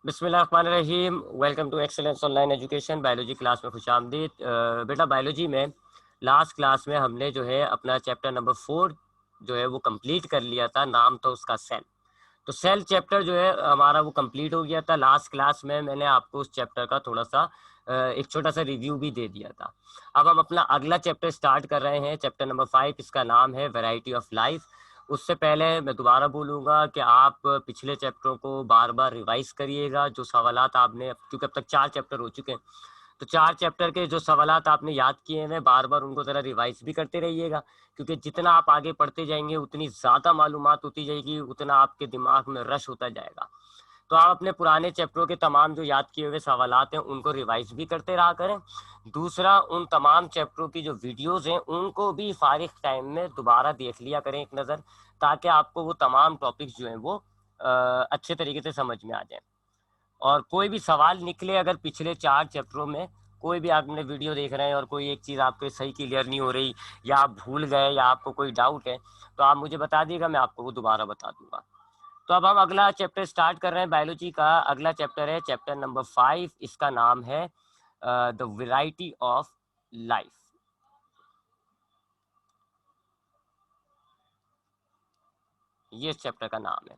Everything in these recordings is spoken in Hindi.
बिस्मिल्लाहिर्रहमानिर्रहीम। Welcome to excellence online education. Biology class में खुशामदीद। बेटा, बायोलॉजी में लास्ट क्लास में हमने जो है अपना चैप्टर नंबर 4 जो है वो कंप्लीट कर लिया था। नाम था उसका सेल। तो सेल चैप्टर जो है हमारा वो कंप्लीट हो गया था। लास्ट क्लास में मैंने आपको उस चैप्टर का थोड़ा सा एक छोटा सा रिव्यू भी दे दिया था। अब हम अपना अगला चैप्टर स्टार्ट कर रहे हैं, चैप्टर नंबर 5। इसका नाम है वैरायटी ऑफ लाइफ। उससे पहले मैं दोबारा बोलूँगा कि आप पिछले चैप्टरों को बार बार रिवाइज करिएगा। जो सवालात आपने, क्योंकि अब तक 4 चैप्टर हो चुके हैं, तो 4 चैप्टर के जो सवालात आपने याद किए हैं बार बार उनको ज़रा रिवाइज भी करते रहिएगा। क्योंकि जितना आप आगे पढ़ते जाएंगे उतनी ज़्यादा मालूमात होती जाएगी, उतना आपके दिमाग में रश होता जाएगा। तो आप अपने पुराने चैप्टरों के तमाम जो याद किए हुए सवालात हैं उनको रिवाइज भी करते रहा करें। दूसरा, उन तमाम चैप्टरों की जो वीडियोस हैं उनको भी फारिग टाइम में दोबारा देख लिया करें एक नज़र, ताकि आपको वो तमाम टॉपिक्स जो हैं वो अच्छे तरीके से समझ में आ जाए। और कोई भी सवाल निकले अगर पिछले 4 चैप्टरों में कोई भी आपने वीडियो देख रहे हैं और कोई एक चीज़ आपको सही क्लियर नहीं हो रही, या आप भूल गए, या आपको कोई डाउट है, तो आप मुझे बता दीजिएगा, मैं आपको वो दोबारा बता दूंगा। तो अब हम अगला चैप्टर स्टार्ट कर रहे हैं। बायोलॉजी का अगला चैप्टर है चैप्टर नंबर 5। इसका नाम है द वैरायटी ऑफ लाइफ। ये इस चैप्टर का नाम है।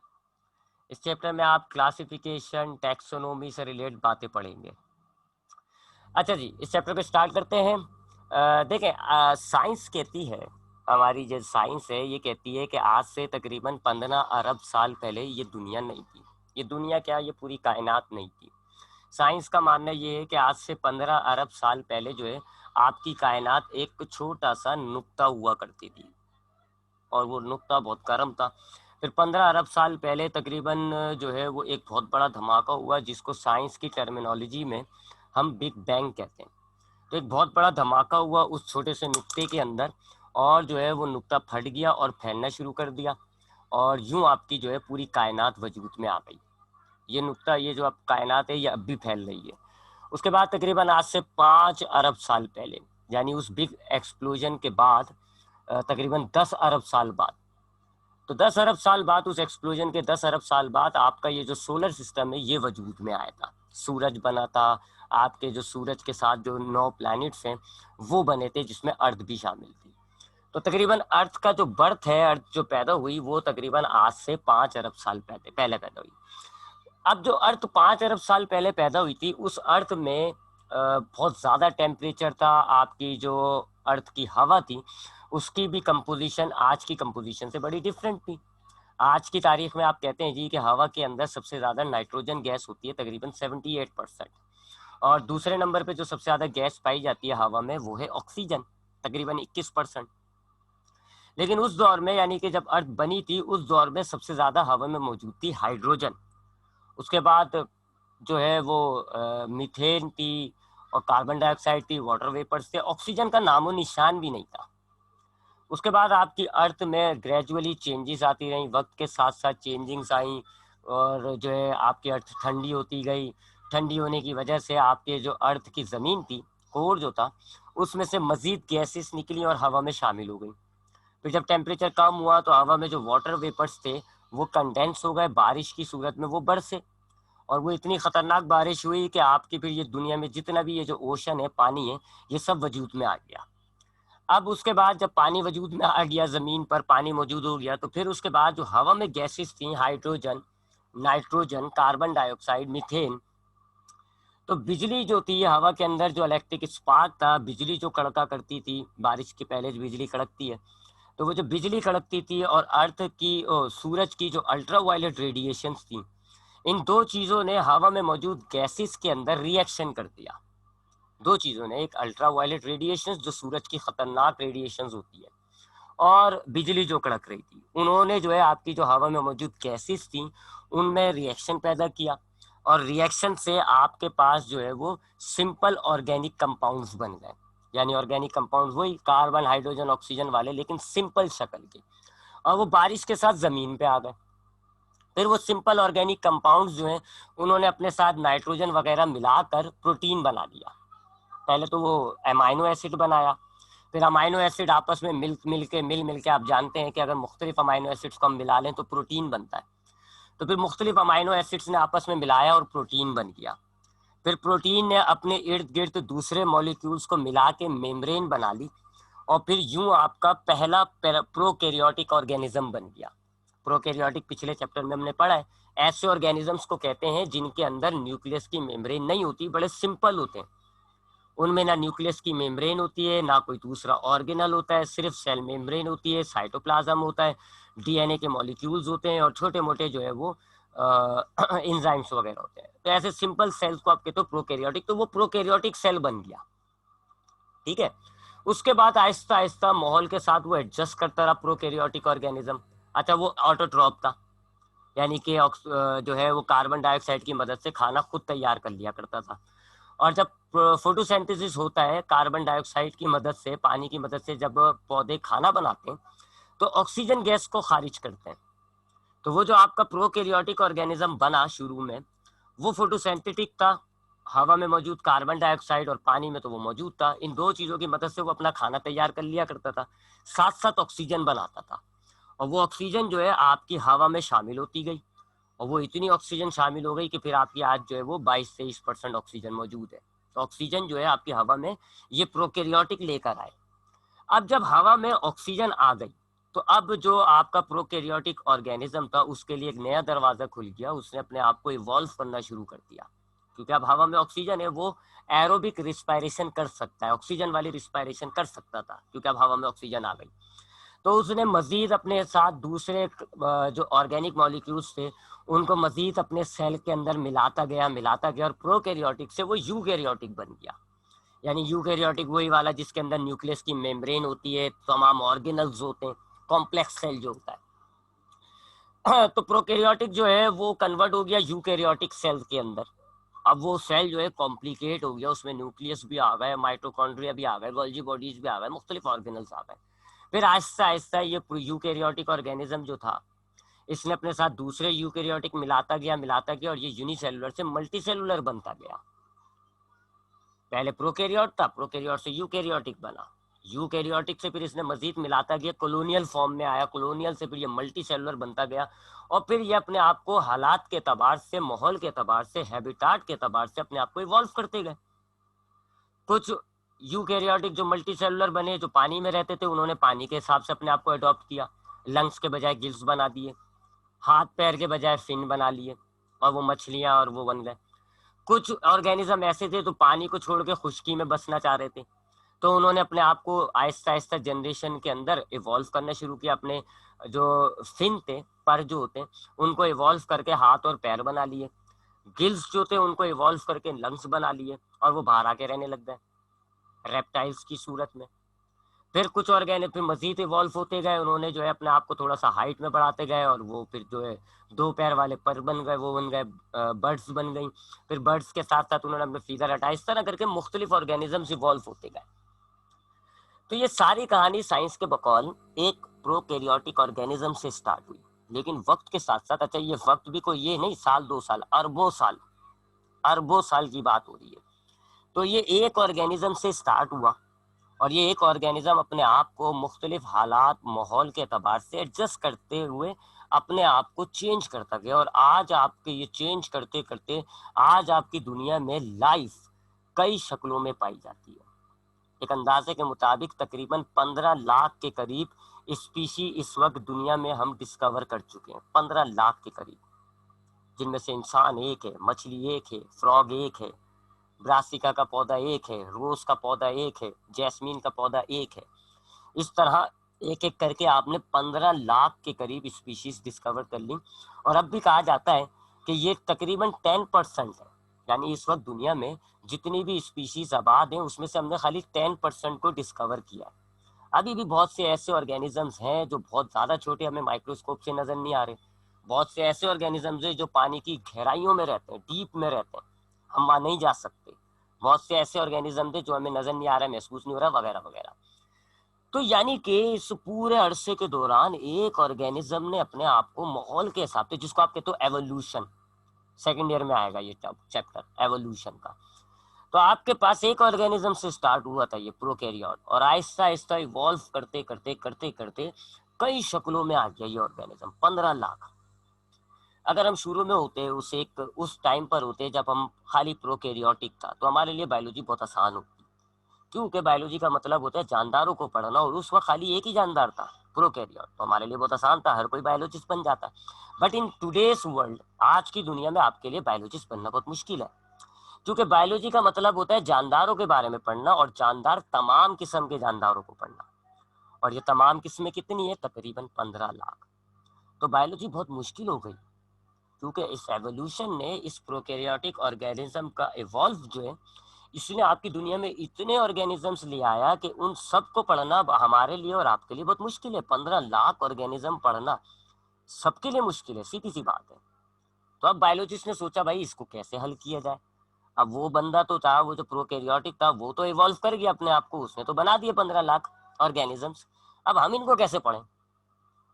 इस चैप्टर में आप क्लासिफिकेशन, टैक्सोनॉमी से रिलेटेड बातें पढ़ेंगे। अच्छा जी, इस चैप्टर को स्टार्ट करते हैं। देखें, साइंस कहती है, हमारी जो साइंस है ये कहती है कि आज से तकरीबन 15 अरब साल पहले ये दुनिया नहीं थी। ये दुनिया क्या, ये पूरी कायनात नहीं थी। साइंस का मानना ये है कि आज से 15 अरब साल पहले जो है आपकी कायनात एक छोटा सा नुक्ता हुआ करती थी, और वो नुक्ता बहुत गर्म था। फिर 15 अरब साल पहले तकरीबन जो है वो एक बहुत बड़ा धमाका हुआ, जिसको साइंस की टर्मिनोलॉजी में हम बिग बैंग कहते हैं। तो एक बहुत बड़ा धमाका हुआ उस छोटे से नुक्ते के अंदर, और जो है वो नुक्ता फट गया और फैलना शुरू कर दिया, और यूं आपकी जो है पूरी कायनात वजूद में आ गई। ये नुक्ता, ये जो अब कायनात है, ये अब भी फैल रही है। उसके बाद तकरीबन आज से 5 अरब साल पहले, यानी उस बिग एक्सप्लोजन के बाद तकरीबन 10 अरब साल बाद, तो 10 अरब साल बाद, उस एक्सप्लोजन के 10 अरब साल बाद आपका ये जो सोलर सिस्टम है ये वजूद में आया था। सूरज बना था। आपके जो सूरज के साथ जो 9 प्लैनेट्स हैं वो बने थे, जिसमें अर्थ भी शामिल थी। तो तकरीबन अर्थ का जो बर्थ है, अर्थ जो पैदा हुई, वो तकरीबन आज से 5 अरब साल पहले पैदा हुई। अब जो अर्थ 5 अरब साल पहले पैदा हुई थी, उस अर्थ में बहुत ज़्यादा टेम्परेचर था। आपकी जो अर्थ की हवा थी उसकी भी कंपोजिशन आज की कंपोजिशन से बड़ी डिफरेंट थी। आज की तारीख में आप कहते हैं जी कि हवा के अंदर सबसे ज़्यादा नाइट्रोजन गैस होती है, तकरीबन 78%। और दूसरे नंबर पे जो सबसे ज़्यादा गैस पाई जाती है हवा में वो है ऑक्सीजन, तकरीबन 21%। लेकिन उस दौर में, यानी कि जब अर्थ बनी थी, उस दौर में सबसे ज़्यादा हवा में मौजूद थी हाइड्रोजन। उसके बाद जो है वो मीथेन थी, और कार्बन डाइऑक्साइड थी, वाटर वेपर्स थे, ऑक्सीजन का नामो निशान भी नहीं था। उसके बाद आपकी अर्थ में ग्रेजुअली चेंजेस आती रहीं, वक्त के साथ साथ चेंजिंग्स आई, और जो है आपकी अर्थ ठंडी होती गई। ठंडी होने की वजह से आपके जो अर्थ की ज़मीन थी, कोर जो था, उसमें से मज़ीद गैसेस निकली और हवा में शामिल हो गई। फिर जब टेम्परेचर कम हुआ तो हवा में जो वाटर वेपर्स थे वो कंडेंस हो गए, बारिश की सूरत में वो बरसे, और वो इतनी खतरनाक बारिश हुई कि आपकी फिर ये दुनिया में जितना भी ये जो ओशन है, पानी है, ये सब वजूद में आ गया। अब उसके बाद जब पानी वजूद में आ गया, ज़मीन पर पानी मौजूद हो गया, तो फिर उसके बाद जो हवा में गैसेस थी, hydrogen, nitrogen, carbon dioxide, methane, तो बिजली जो थी हवा के अंदर, जो इलेक्ट्रिक स्पार्क था, बिजली जो कड़का करती थी, बारिश के पहले जो बिजली कड़कती है, तो वो जो बिजली कड़कती थी, और अर्थ की सूरज की जो अल्ट्रा वायलेट रेडिएशंस थी, इन दो चीज़ों ने हवा में मौजूद गैसेस के अंदर रिएक्शन कर दिया। दो चीज़ों ने, एक अल्ट्रा वायलेट रेडिएशंस जो सूरज की खतरनाक रेडिएशंस होती है, और बिजली जो कड़क रही थी, उन्होंने जो है आपकी जो हवा में मौजूद गैसेस थी उनमें रिएक्शन पैदा किया, और रिएक्शन से आपके पास जो है वो सिंपल ऑर्गेनिक कंपाउंड्स बन गए। यानी ऑर्गेनिक कंपाउंड्स वही कार्बन, हाइड्रोजन, ऑक्सीजन वाले, लेकिन सिंपल शक्ल के, और वो बारिश के साथ ज़मीन पे आ गए। फिर वो सिंपल ऑर्गेनिक कंपाउंड्स जो हैं उन्होंने अपने साथ नाइट्रोजन वगैरह मिलाकर प्रोटीन बना लिया। पहले तो वो अमाइनो एसिड बनाया, फिर अमाइनो एसिड आपस में मिल मिल के आप जानते हैं कि अगर मुख्तलिफ अमाइनो एसिड्स को हम मिला लें तो प्रोटीन बनता है। तो फिर मुख्तलिफ अमाइनो एसिड्स ने आपस में मिलाया और प्रोटीन बन गया। फिर प्रोटीन ने अपने इर्द गिर्द दूसरे मॉलिक्यूल्स को मिला के मेम्ब्रेन बना ली, और फिर यूं आपका पहला प्रोकैरियोटिक ऑर्गेनिज्म बन गया। प्रोकैरियोटिक पिछले चैप्टर में हमने पढ़ा है, ऐसे ऑर्गेनिजम्स को कहते हैं जिनके अंदर न्यूक्लियस की मेम्ब्रेन नहीं होती, बड़े सिंपल होते हैं। उनमें ना न्यूक्लियस की मेम्ब्रेन होती है, ना कोई दूसरा ऑर्गेनल होता है, सिर्फ सेल मेम्ब्रेन होती है, साइटोप्लाज्म होता है, डीएनए के मॉलिक्यूल्स होते हैं, और छोटे मोटे जो है वो एंजाइम्स वगैरह होते हैं। तो ऐसे सिंपल सेल्स को आप कहते हो प्रोकैरियोटिक, तो वो प्रोकैरियोटिक सेल बन गया। ठीक है, उसके बाद आहिस्ता आहिस्ता माहौल के साथ वो एडजस्ट करता रहा प्रोकैरियोटिक ऑर्गेनिज्म। अच्छा, वो ऑटोट्रॉप था, यानी कि जो है वो कार्बन डाइऑक्साइड की मदद से खाना खुद तैयार कर लिया करता था। और जब फोटोसिंथेसिस होता है कार्बन डाइऑक्साइड की मदद से, पानी की मदद से, जब पौधे खाना बनाते हैं तो ऑक्सीजन गैस को खारिज करते हैं। तो वो जो आपका प्रोकैरियोटिक ऑर्गेनिज्म बना शुरू में, वो फोटोसिंथेटिक था, हवा में मौजूद कार्बन डाइऑक्साइड और पानी में तो वो मौजूद था। इन दो चीजों की मदद से वो अपना खाना तैयार कर लिया करता था, साथ साथ ऑक्सीजन बनाता था। और वो ऑक्सीजन जो है आपकी हवा में शामिल होती गई, और वो इतनी ऑक्सीजन शामिल हो गई कि फिर आपकी आज जो है वो 22-23% ऑक्सीजन मौजूद है। तो ऑक्सीजन जो है आपकी हवा में ये प्रोकैरियोटिक लेकर आए। अब जब हवा में ऑक्सीजन आ गई तो अब जो आपका प्रोकैरियोटिक ऑर्गेनिज्म था उसके लिए एक नया दरवाजा खुल गया, उसने अपने आप को इवॉल्व करना शुरू कर दिया। क्योंकि अब हवा में ऑक्सीजन है, वो एरोबिक रिस्पायरेशन कर सकता है, ऑक्सीजन वाली रिस्पायरेशन कर सकता था क्योंकि अब हवा में ऑक्सीजन आ गई। तो उसने मजीद अपने साथ दूसरे जो ऑर्गेनिक मॉलिक्यूल्स थे उनको मजीद अपने सेल के अंदर मिलाता गया और प्रोकैरियोटिक से वो यूकैरियोटिक बन गया। यानी यूकैरियोटिक वही वाला जिसके अंदर न्यूक्लियस की मेम्ब्रेन होती है, तमाम ऑर्गेनल्स होते हैं, कॉम्प्लेक्स सेल जो होता है। तो प्रोकैरियोटिक जो है वो कन्वर्ट हो गया यूकैरियोटिक सेल के अंदर। अब वो सेल जो है कॉम्प्लिकेट हो गया, उसमें न्यूक्लियस भी आ गए, माइटोकॉन्ड्रिया भी आ गए, गोल्जी बॉडीज भी आ गए, मुख्तलिफ ऑर्गेनल्स आ गए। फिर आहिस्ता आहिस्ता ये यूकैरियोटिक ऑर्गेनिज्म जो था इसने अपने साथ दूसरे यूकैरियोटिक मिलाता गया और ये यूनिसेलुलर से मल्टी सेलुलर बनता गया। पहले प्रोकैरियोट था, प्रोकैरियोट से यूकैरियोटिक बना, यूकैरियोटिक से फिर इसने मजीद मिलाता गया, कॉलोनियल फॉर्म में आया, कॉलोनियल से फिर ये मल्टी सेलुलर बनता गया, और फिर ये अपने आप को हालात के तबार से, माहौल के तबार से, हैबिटाट के तबार से अपने आप को इवॉल्व करते गए। कुछ यूकैरियोटिक जो मल्टी सेलुलर बने, जो पानी में रहते थे, उन्होंने पानी के हिसाब से अपने आप को अडॉप्ट किया, लंग्स के बजाय गिल्स बना दिए, हाथ पैर के बजाय फिन बना लिए, और वो मछलियां और वो बन गए। कुछ ऑर्गेनिज्म ऐसे थे तो पानी को छोड़ के खुश्की में बसना चाह रहे थे, तो उन्होंने अपने आप को आहिस्ता आहिस्ता जनरेशन के अंदर इवॉल्व करना शुरू किया। अपने जो फिन थे, पर जो होते हैं, उनको इवॉल्व करके हाथ और पैर बना लिए, गिल्स जो थे उनको इवॉल्व करके लंग्स बना लिए, और वो बाहर आके रहने लग गए रेप्टाइल्स की सूरत में। फिर कुछ ऑर्गेनिक फिर मजीद इवॉल्व होते गए, उन्होंने जो है अपने आप को थोड़ा सा हाइट में बढ़ाते गए, और वो फिर जो है दो पैर वाले पर बन गए, वो बन गए बर्ड्स बन गई। फिर बर्ड्स के साथ साथ उन्होंने अपने फिगर हटाए, इस तरह करके मुख्तलिफ ऑर्गेनिजम्स इवॉल्व होते गए। तो ये सारी कहानी साइंस के बकौल एक प्रोकैरियोटिक ऑर्गेनिज्म से स्टार्ट हुई, लेकिन वक्त के साथ साथ, अच्छा ये वक्त भी कोई ये नहीं साल 2 साल, अरबों साल की बात हो रही है। तो ये एक ऑर्गेनिज्म से स्टार्ट हुआ, और ये एक ऑर्गेनिज्म अपने आप को मुख्तलिफ हालात, माहौल के अतबार से एडजस्ट करते हुए अपने आप को चेंज करता गया, और आज आपके ये चेंज करते करते आज आपकी दुनिया में लाइफ कई शक्लों में पाई जाती है। एक अंदाजे के मुताबिक तकरीबन 15 लाख के करीब स्पीशी इस वक्त दुनिया में हम डिस्कवर कर चुके हैं, 15 लाख के करीब, जिनमें से इंसान एक है, मछली एक है, फ्रॉग एक है, ब्रासिका का पौधा एक है, रोज का पौधा एक है, जैस्मीन का पौधा एक है। इस तरह एक एक करके आपने 15 लाख के करीब स्पीशीज डिस्कवर कर ली, और अब भी कहा जाता है कि ये तकरीबन 10% है। यानी इस वक्त दुनिया में जितनी भी स्पीशीज आबाद हैं उसमें से हमने खाली 10% को डिस्कवर किया। अभी भी बहुत से ऐसे ऑर्गेनिजम्स हैं जो बहुत ज़्यादा छोटे, हमें माइक्रोस्कोप से नज़र नहीं आ रहे। बहुत से ऐसे ऑर्गेनिजम्स हैं जो पानी की गहराइयों में रहते हैं, डीप में रहते हैं, हम वहाँ नहीं जा सकते। बहुत से ऐसे ऑर्गेनिज्म थे जो हमें नजर नहीं आ रहा, महसूस नहीं हो रहा, वगैरह वगैरह। तो यानी कि इस पूरे अरसे के दौरान एक ऑर्गेनिज्म ने अपने आप को माहौल के हिसाब से, जिसको आप कहते हो एवोल्यूशन, सेकंड ईयर में आएगा ये चैप्टर एवोल्यूशन का। तो आपके पास एक ऑर्गेनिज्म से स्टार्ट हुआ था ये प्रोकैरियोट, और आहिस्ता आहिस्ता इवॉल्व करते करते करते करते कई शक्लों में आ गया ये ऑर्गेनिज्म, 15 लाख। अगर हम शुरू में होते उस टाइम पर होते जब हम खाली प्रोकैरियोटिक था, तो हमारे लिए बायोलॉजी बहुत आसान होती, क्योंकि बायोलॉजी का मतलब होता है जानदारों को पढ़ना, और उस वक्त खाली एक ही जानदार था, प्रोकैरियोट, तो हमारे लिए बहुत आसान था, हर कोई बायोलॉजिस्ट बन जाता। बट इन टुडेस वर्ल्ड, आज की दुनिया में आपके लिए बायोलॉजिस्ट बनना बहुत मुश्किल है, क्योंकि बायोलॉजी का मतलब होता है जानदारों के बारे में पढ़ना, और जानदार तमाम किस्म के जानदारों को पढ़ना, और ये तमाम किस्में कितनी है? तकरीबन 15 लाख। तो बायोलॉजी बहुत मुश्किल हो गई, क्योंकि इस एवोल्यूशन ने, इस प्रोकैरियोटिक ऑर्गेनिज्म का इवॉल्व जो है, इसने आपकी दुनिया में इतने ऑर्गेनिजम्स ले आया कि उन सबको पढ़ना हमारे लिए और आपके लिए बहुत मुश्किल है। 15 लाख ऑर्गेनिज्म पढ़ना सबके लिए मुश्किल है, सीधी सी बात है। तो अब बायोलॉजिस्ट ने सोचा भाई इसको कैसे हल किया जाए। अब वो बंदा तो था, वो जो प्रोकैरियोटिक था, वो तो इवॉल्व कर गया अपने आप को, उसने तो बना दिए 15 लाख ऑर्गेनिजम्स। अब हम इनको कैसे पढ़ें?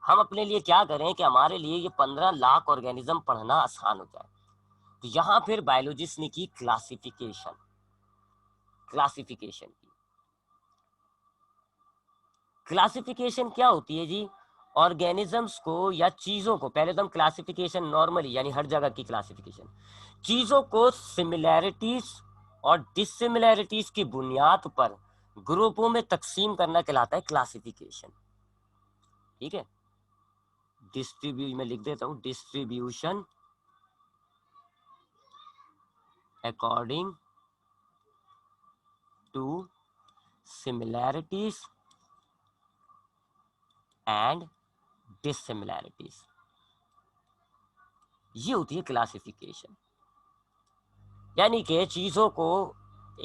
हम अपने लिए क्या करें कि हमारे लिए ये 15 लाख ऑर्गेनिज्म पढ़ना आसान हो जाए? तो यहाँ फिर बायोलॉजिस्ट ने की क्लासिफिकेशन की। क्लासिफिकेशन क्या होती है जी? ऑर्गेनिजम्स को या चीजों को, पहले तो हम क्लासिफिकेशन नॉर्मली यानी हर जगह की क्लासिफिकेशन, चीजों को सिमिलैरिटीज और डिसिमिलैरिटीज की बुनियाद पर ग्रुपों में तकसीम करना कहलाता है क्लासिफिकेशन। ठीक है, मैं लिख देता हूं, distribution according to similarities and dissimilarities, ये होती है क्लासिफिकेशन। यानी कि चीजों को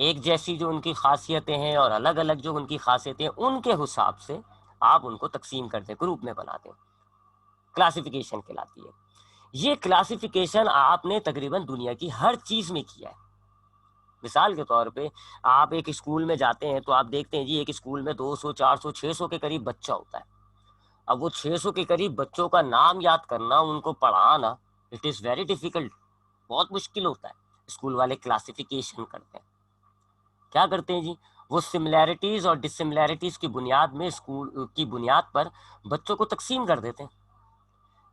एक जैसी जो उनकी खासियतें हैं और अलग अलग जो उनकी खासियतें हैं, उनके हिसाब से आप उनको तकसीम करते हैं, ग्रुप में बनाते हैं, क्लासिफिकेशन कहलाती है। ये क्लासिफिकेशन आपने तकरीबन दुनिया की हर चीज में किया है। मिसाल के तौर पे आप एक स्कूल में जाते हैं तो आप देखते हैं जी, एक स्कूल में 200, 400, 600 के करीब बच्चा होता है। अब वो 600 के करीब बच्चों का नाम याद करना, उनको पढ़ाना, इट इज वेरी डिफिकल्ट, बहुत मुश्किल होता है। स्कूल वाले क्लासिफिकेशन करते हैं, क्या करते हैं जी? वो सिमिलैरिटीज और डिसिमिलैरिटीज की बुनियाद में, स्कूल की बुनियाद पर बच्चों को तकसीम कर देते हैं।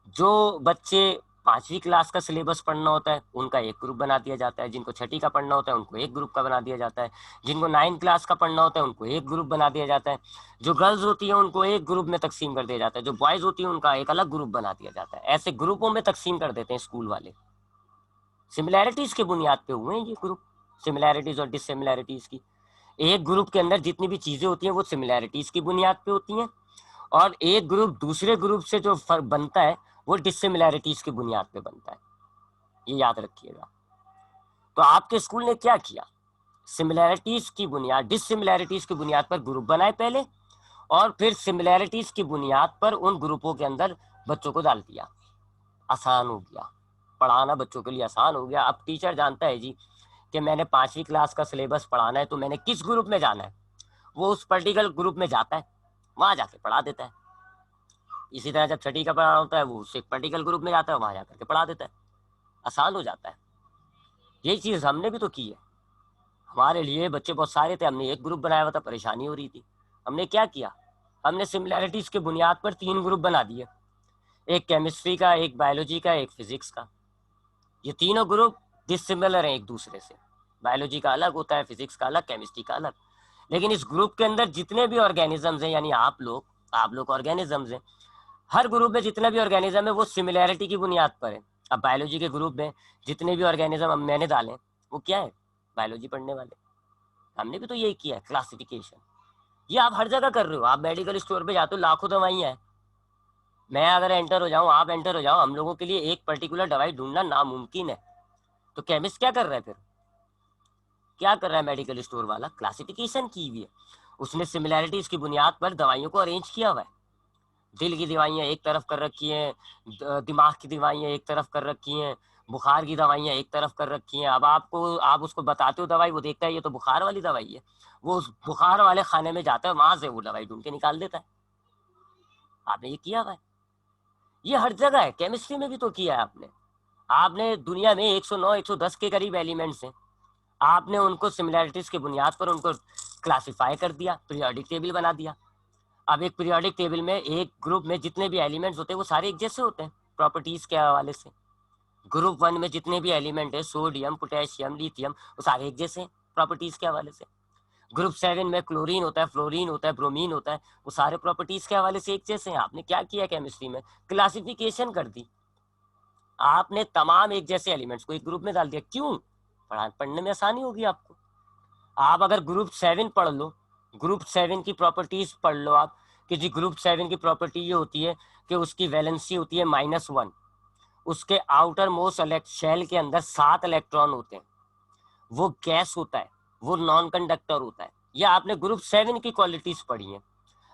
जो बच्चे 5वीं क्लास का सिलेबस पढ़ना होता है उनका एक ग्रुप बना दिया जाता है, जिनको 6ठी का पढ़ना होता है उनको एक ग्रुप का बना दिया जाता है, जिनको 9 क्लास का पढ़ना होता है उनको एक ग्रुप बना दिया जाता है, जो गर्ल्स होती है उनको एक ग्रुप में तकसीम कर दिया जाता है, जो बॉयज होती है उनका एक अलग ग्रुप बना दिया जाता है। ऐसे ग्रुपों में तकसीम कर देते हैं स्कूल वाले। सिमिलैरिटीज की बुनियाद पे हुए हैं ये ग्रुप, सिमिलैरिटीज और डिसिमिलैरिटीज की। एक ग्रुप के अंदर जितनी भी चीजें होती हैं वो सिमिलैरिटीज की बुनियाद पे होती हैं, और एक ग्रुप दूसरे ग्रुप से जो फर्क बनता है वो डिसिमिलैरिटीज की बुनियाद पे बनता है, ये याद रखिएगा। तो आपके स्कूल ने क्या किया? सिमिलैरिटीज की बुनियाद, डिसिमिलैरिटीज की बुनियाद पर ग्रुप बनाए पहले, और फिर सिमिलैरिटीज की बुनियाद पर उन ग्रुपों के अंदर बच्चों को डाल दिया। आसान हो गया, पढ़ाना बच्चों के लिए आसान हो गया। अब टीचर जानता है जी कि मैंने 5वीं क्लास का सिलेबस पढ़ाना है, तो मैंने किस ग्रुप में जाना है, वो उस पर्टिकुलर ग्रुप में जाता है, वहां जाके पढ़ा देता है। इसी तरह जब 6ठी का पढ़ाना होता है वो उस एक पर्टिकुलर ग्रुप में जाता है, वहां जाकर के पढ़ा देता है, आसान हो जाता है। यही चीज हमने भी तो की है। हमारे लिए बच्चे बहुत सारे थे, हमने एक ग्रुप बनाया हुआ था, परेशानी हो रही थी, हमने क्या किया? हमने सिमिलैरिटीज के बुनियाद पर 3 ग्रुप बना दिए, एक केमिस्ट्री का, एक बायोलॉजी का, एक फिजिक्स का। ये तीनों ग्रुप डिसिमिलर हैं एक दूसरे से, बायोलॉजी का अलग होता है, फिजिक्स का अलग, केमिस्ट्री का अलग। लेकिन इस ग्रुप के अंदर जितने भी ऑर्गेनिजम्स हैं, यानी आप लोग ऑर्गेनिजम्स हैं, हर ग्रुप में जितने भी ऑर्गेनिज्म है वो सिमिलैरिटी की बुनियाद पर है। अब बायोलॉजी के ग्रुप में जितने भी ऑर्गेनिज्म मैंने डाले वो क्या है? बायोलॉजी पढ़ने वाले। हमने भी तो यही किया है, क्लासिफिकेशन। ये आप हर जगह कर रहे हो, आप मेडिकल स्टोर पे जाते हो, लाखों दवाइयाँ हैं, मैं अगर एंटर हो जाऊँ, आप एंटर हो जाओ, हम लोगों के लिए एक पर्टिकुलर दवाई ढूंढना नामुमकिन है। तो केमिस्ट क्या कर रहा है फिर? क्या कर रहा है मेडिकल स्टोर वाला? क्लासिफिकेशन की हुई है, उसने सिमिलैरिटीज की बुनियाद पर दवाइयों को अरेंज किया हुआ है। दिल की दवाइयाँ एक तरफ कर रखी हैं, दिमाग की दवाइयाँ एक तरफ कर रखी हैं, बुखार की दवाइयाँ एक तरफ कर रखी हैं। अब आप उसको बताते हो दवाई, वो देखता है ये तो बुखार वाली दवाई है, वो उस बुखार वाले खाने में जाता है, वहां से वो दवाई ढूंढ के निकाल देता है। आपने ये किया हुआ है, ये हर जगह है, केमिस्ट्री में भी तो किया है आपने। आपने दुनिया में 109, 110 के करीब एलिमेंट्स हैं, आपने उनको सिमिलैरिटीज की बुनियाद पर उनको क्लासिफाई कर दिया, पीरियोडिक टेबल बना दिया। अब एक पीरियोडिक टेबल में एक ग्रुप में जितने भी एलिमेंट्स होते हैं वो सारे एक जैसे होते हैं प्रॉपर्टीज के हवाले से। ग्रुप 1 में जितने भी एलिमेंट है, सोडियम, पोटेशियम, लिथियम, वो सारे एक जैसे प्रॉपर्टीज के हवाले से। ग्रुप 7 में क्लोरीन होता है, फ्लोरीन होता है, ब्रोमीन होता है, वो सारे प्रॉपर्टीज के हवाले से एक जैसे हैं। आपने क्या किया केमिस्ट्री में, क्लासिफिकेशन कर दी। आपने तमाम एक जैसे एलिमेंट्स को एक ग्रुप में डाल दिया। क्यों? पढ़ने में आसानी होगी आपको। आप अगर ग्रुप 7 पढ़ लो, ग्रुप 7 की प्रॉपर्टीज पढ़ लो आप, कि जी ग्रुप 7 की प्रॉपर्टी ये होती है कि उसकी वैलेंसी होती है -1, उसके आउटर मोस्ट शेल के अंदर 7 इलेक्ट्रॉन होते हैं, वो गैस होता है, वो नॉन कंडक्टर होता है। ये आपने ग्रुप 7 की क्वालिटीज पढ़ी है।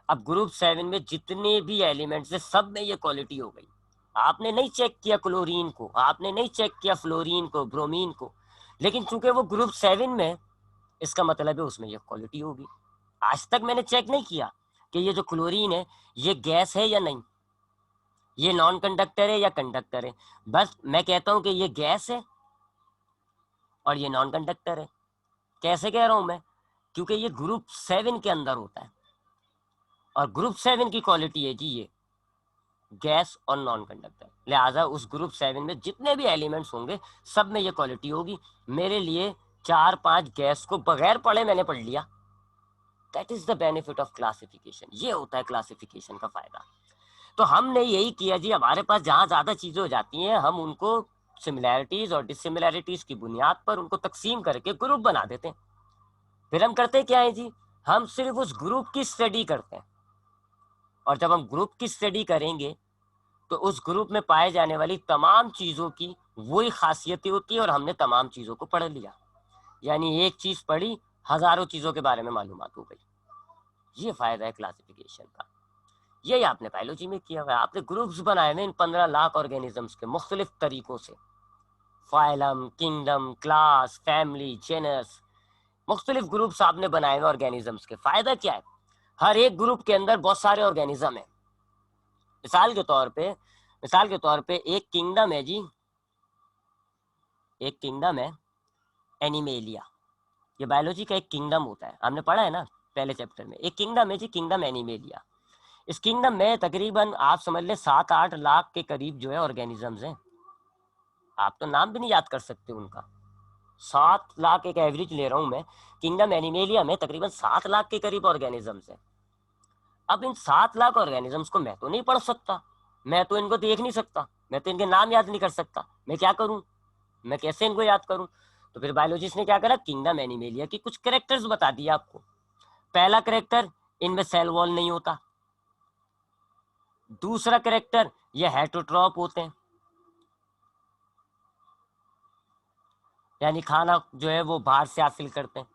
अब ग्रुप 7 में जितने भी एलिमेंट्स है, सब में ये क्वालिटी हो गई। आपने नहीं चेक किया क्लोरीन को, आपने नहीं चेक किया फ्लोरीन को, ब्रोमीन को, लेकिन चूंकि वो ग्रुप 7 में, इसका मतलब है उसमें ये क्वालिटी होगी। आज तक मैंने चेक नहीं किया कि ये जो क्लोरीन है ये गैस है या नहीं, ये नॉन कंडक्टर है या कंडक्टर है। बस मैं कहता हूं कि ये गैस है और ये नॉन कंडक्टर है। कैसे कह रहा हूं मैं? क्योंकि ये ग्रुप 7 के अंदर होता है, और ग्रुप 7 की क्वालिटी है जी ये गैस और नॉन कंडक्टर। लिहाजा उस ग्रुप 7 में जितने भी एलिमेंट्स होंगे, सब में ये क्वालिटी होगी। मेरे लिए 4-5 गैस को बगैर पढ़े मैंने पढ़ लिया। That is the benefit of classification. ये होता है क्लासिफिकेशन का फायदा। तो हमने यही किया जी, हमारे पास जहां ज्यादा चीजें हो जाती हैं, हम उनको सिमिलैरिटीज और डिसिमिलैरिटीज की बुनियाद पर उनको तकसीम करके ग्रुप बना देते हैं। फिर हम करते क्या है जी, हम सिर्फ उस ग्रुप की स्टडी करते हैं। और जब हम ग्रुप की स्टडी करेंगे तो उस ग्रुप में पाए जाने वाली तमाम चीजों की वही खासियतें होती है, और हमने तमाम चीजों को पढ़ लिया। यानी एक चीज पढ़ी, हजारों चीजों के बारे में मालूमात हो गई। ये फायदा है क्लासिफिकेशन का। यही आपने बायोलॉजी में किया हुआ है। आपने ग्रुप्स बनाए हुए इन 15 लाख ऑर्गेनिजम्स के मुख्तलिफ तरीकों से। Phylum, kingdom, class, family, genus, मुख्तलिफ ग्रुप्स आपने बनाए हुए ऑर्गेनिजम्स के। फायदा क्या है? हर एक ग्रुप के अंदर बहुत सारे ऑर्गेनिज्म है। मिसाल के तौर पे एक किंगडम है जी, एक किंगडम है एनिमेलिया। ये बायोलॉजी का एक किंगडम होता है, हमने पढ़ा है ना पहले चैप्टर में। एक किंगडम है जी, किंगडम एनिमेलिया। इस किंगडम में तकरीबन आप समझ ले 7-8 लाख के करीब जो है ऑर्गेनिजम्स हैं। आप तो नाम भी नहीं याद कर सकते उनका। 7 लाख एक एवरेज ले रहा हूं मैं। किंगडम एनिमेलिया में तकरीबन 7 लाख के करीब ऑर्गेनिजम्स हैं। अब इन 7 लाख ऑर्गेनिजम्स को मैं तो नहीं पढ़ सकता, मैं तो इनको देख नहीं सकता, मैं तो इनके नाम याद नहीं कर सकता। मैं क्या करूं? मैं कैसे इनको याद करूं? तो फिर बायोलॉजिस्ट ने क्या करा, किंगडम एनिमेलिया की कुछ कैरेक्टर्स बता दिया आपको। पहला कैरेक्टर, इनमें सेल वॉल नहीं होता। दूसरा कैरेक्टर, ये हेटरोट्रॉप होते हैं, यानी खाना जो है वो बाहर से हासिल करते हैं।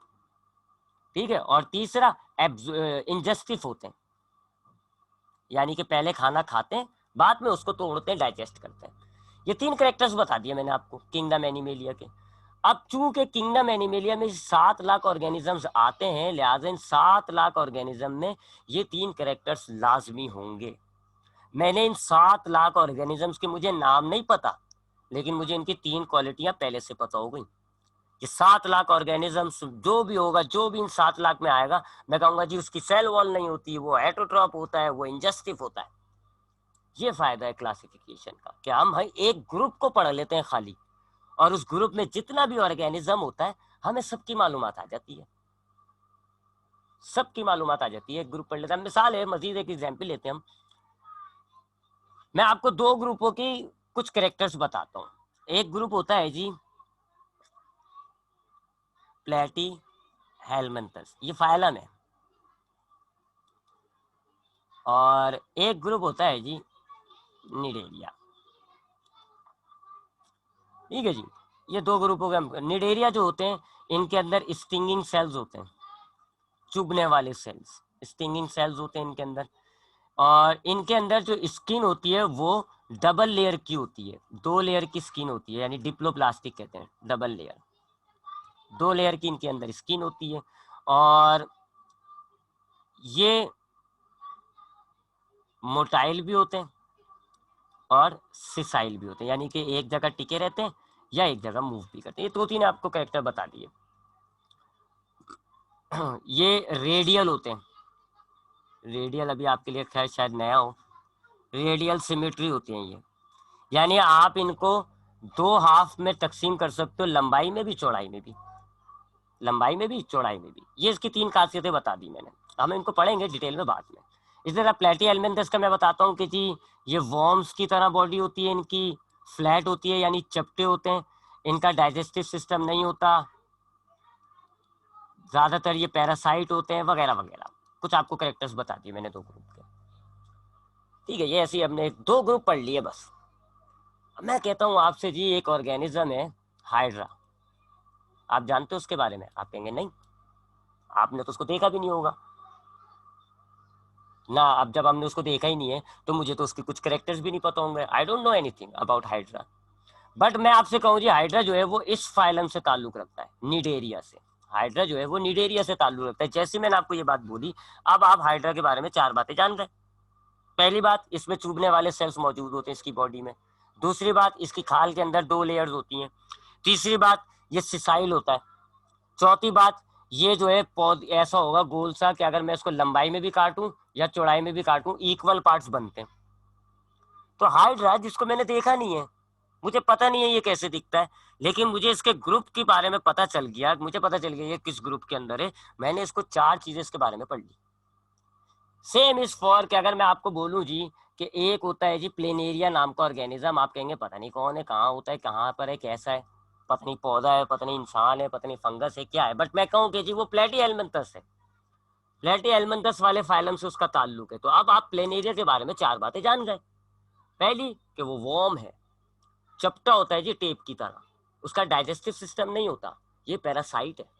ठीक है। और तीसरा, इंजेस्टिव होते हैं, यानी कि पहले खाना खाते हैं, बाद में उसको तोड़ते हैं, डाइजेस्ट करते हैं। ये 3 कैरेक्टर्स बता दिए मैंने आपको किंगडम एनिमेलिया के। अब चूंकि किंगडम एनिमेलिया में 7 लाख ऑर्गेनिजम्स आते हैं, लिहाजा इन 7 लाख ऑर्गेनिज्म में ये 3 कैरेक्टर्स लाजमी होंगे। मैंने इन 7 लाख ऑर्गेनिजम्स के मुझे नाम नहीं पता, लेकिन मुझे इनकी 3 क्वालिटियां पहले से पता हो गई। कि 7 लाख ऑर्गेनिजम्स जो भी होगा, जो भी इन 7 लाख में आएगा, मैं कहूंगा जी उसकी सेल वॉल नहीं होती, वो हेटरोट्रॉप होता है, वो इंजेस्टिव होता है। ये फायदा है क्लासिफिकेशन का कि हम भाई एक ग्रुप को पढ़ लेते हैं खाली, और उस ग्रुप में जितना भी ऑर्गेनिज्म होता है हमें सबकी मालूमात आ जाती है। सबकी मालूमात आ जाती है, एक ग्रुप पढ़ लेते हैं। मिसाल है, मजीद एक एग्जाम्पल लेते हैं हम। मैं आपको 2 ग्रुपों की कुछ कैरेक्टर्स बताता हूँ। एक ग्रुप होता है जी प्लेटी हेलमिंथस, ये फाइलम है। और एक ग्रुप होता है जी निडेरिया। ठीक है जी। ये 2 ग्रुपों के हम, निडेरिया जो होते हैं इनके अंदर स्टिंगिंग सेल्स होते हैं, चुभने वाले सेल्स, स्टिंगिंग सेल्स होते हैं इनके अंदर। और इनके अंदर जो स्किन होती है वो डबल लेयर की होती है, 2 लेयर की स्किन होती है, यानी डिप्लोप्लास्टिक कहते हैं, डबल लेयर, 2 लेयर की इनके अंदर स्किन होती है। और ये मोटाइल भी होते हैं और सिसाइल भी होते हैं, यानी कि एक जगह टिके रहते हैं या एक जगह मूव भी करते हैं। ये 2-3 आपको कैरेक्टर बता दिए। ये रेडियल होते हैं। रेडियल अभी आपके लिए खैर शायद नया हो। रेडियल सिमेट्री होती है ये, यानी आप इनको दो हाफ में तकसीम कर सकते हो, लंबाई में भी चौड़ाई में भी, लंबाई में भी चौड़ाई में भी। ये इसकी तीन खासियतें बता दी मैंने, हम इनको पढ़ेंगे डिटेल में बाद में। इस तरह प्लेटी एलिमेंथस का मैं बताता हूँ कि जी ये वॉर्म्स की तरह बॉडी होती है इनकी, फ्लैट होती है यानी चपटे होते हैं, इनका डाइजेस्टिव सिस्टम नहीं होता, ज्यादातर ये पैरासाइट होते हैं वगैरह वगैरह। कुछ आपको करेक्टर्स बता दिए मैंने दो ग्रुप के। ठीक है, ये ऐसे ही हमने दो ग्रुप पढ़ लिए बस। मैं कहता हूँ आपसे जी एक ऑर्गेनिज्म है हाइड्रा, आप जानते हो उसके बारे में? आप कहेंगे नहीं, आपने तो उसको देखा भी नहीं होगा ना। अब जब हमने उसको देखा ही नहीं है तो मुझे तो उसके कुछ करेक्टर्स भी नहीं पता होंगे। I don't know anything about hydra. But मैं आपसे कहूँ जी हाइड्रा जो है वो इस फाइलम से ताल्लुक रखता है, निडेरिया से। हाइड्रा जो है वो निडेरिया से ताल्लुक रखता है। जैसे मैंने आपको ये बात बोली, अब आप हाइड्रा के बारे में चार बातें जान रहे हैं। पहली बात, इसमें चुभने वाले सेल्स मौजूद होते हैं इसकी बॉडी में। दूसरी बात, इसकी खाल के अंदर दो लेयर्स होती हैं। तीसरी बात, ये सिसाइल होता है। चौथी बात, ये जो है पौध ऐसा होगा गोल सा कि अगर मैं इसको लंबाई में भी काटूं या चौड़ाई में भी काटूं इक्वल पार्ट्स बनते हैं। तो हाइड्रा जिसको मैंने देखा नहीं है, मुझे पता नहीं है ये कैसे दिखता है, लेकिन मुझे इसके ग्रुप के बारे में पता चल गया, मुझे पता चल गया ये किस ग्रुप के अंदर है। मैंने इसको चार चीजें इसके बारे में पढ़ ली। सेम इज फॉर कि अगर मैं आपको बोलूं जी कि एक होता है जी प्लेनेरिया नाम का ऑर्गेनिज्म, आप कहेंगे पता नहीं कौन है, कहाँ होता है, कहाँ पर है, कैसा है, पता नहीं पौधा है, पता नहीं इंसान है, पता नहीं फंगस है, क्या है। बट मैं कहूँ कि जी वो प्लेटी एलिमेंथस है, प्लेटी एलिमेंथस वाले फाइलम से उसका ताल्लुक है। तो अब आप प्लेनेरिया के बारे में चार बातें जान गए। पहली कि वो वॉर्म है, चपटा होता है जी टेप की तरह, उसका डाइजेस्टिव सिस्टम नहीं होता, ये पैरासाइट है।